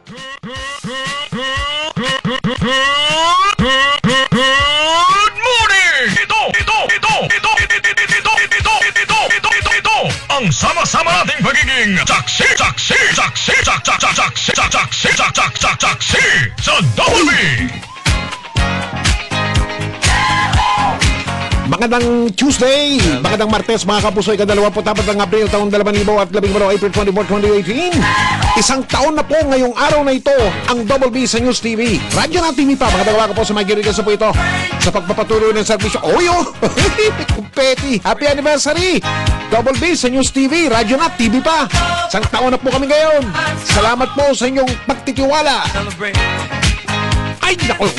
Good morning! Ito ang sama-sama nating pagiging saksi sa Double B! Magandang Tuesday, magandang Martes mga kapuso, ika-24 ng Abril taong 2018, April 24, 2018. Isang taon na po ngayong araw na ito ang Double B sa News TV. Radyo na TV pa, magandang mga kapuso, may girigan sa po ito sa pagpapatuloy ng serbisyo. Oyo! Kumpeti! Happy anniversary! Double B sa News TV, radyo na TV pa. Isang taon na po kami ngayon. Salamat po sa inyong pagtitiwala. Ay, naku!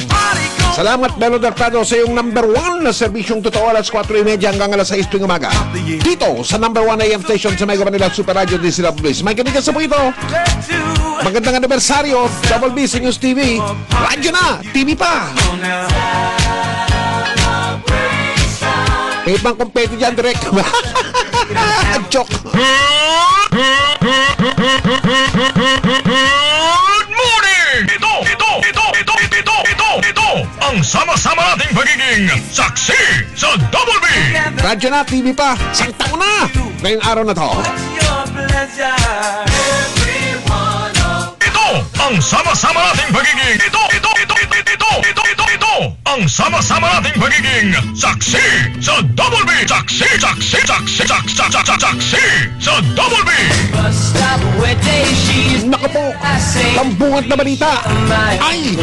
Salamat, Belo Dartado, sa iyong number 1 na serbisyong totoo alas 4:30 hanggang alas 6 tuwing umaga. Dito, sa number 1 AM station sa Mega Manila Super Radio de Sila Bliss. May kanigas sa po ito. Magandang anibersaryo, Double B sa News TV. Radyo na, TV pa. May ibang kumpeti dyan, direct. Joke. Good morning! Ito ang sama-sama nating pagiging saksi sa Double B! Radyo na, TV pa. Isang taon na ngayong araw na to. Ito ang sama-sama nating pagiging ang sama-sama nating pagiging saksi sa Double B! Saksi sa Double B! Naku po, tambungat na balita. Ay!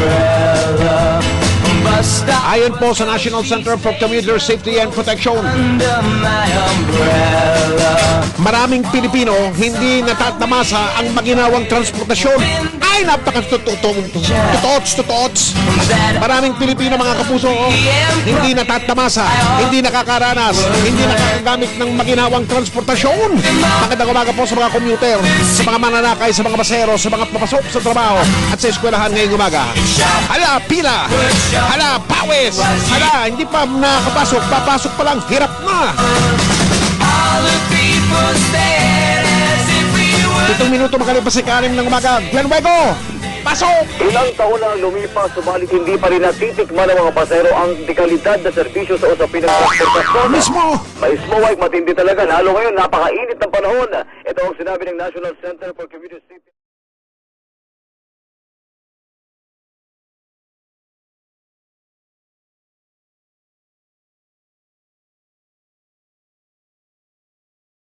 Ayon po sa National Center for Commuter Safety and Protection, maraming Pilipino hindi natatamasa ang maginawang transportasyon. Ay, napaka-totoots. Maraming Pilipino, mga kapuso, hindi natatamasa, hindi nakakaranas, hindi nakakagamit ng maginawang transportasyon. Magandang umaga po sa mga commuter, sa mga mananakay, sa mga pasero, sa mga papasok sa trabaho at sa eskwelahan ngayong umaga. Hala, pila! Hala, pawis! Hala, hindi pa nakapasok, papasok pa lang, hirap na! 7 minuto makalipas sa 6 ng umaga. Glenn Wego, pasok! Ilang taon na lumipas, subalit hindi pa rin natitikman ng mga pasero ang dekalidad na serbisyo sa usapin ng transportasyon. Mismo! Mismo, ay matindi talaga. Lalo ngayon, napakainit ng panahon. Ito ang sinabi ng National Center for Community Safety.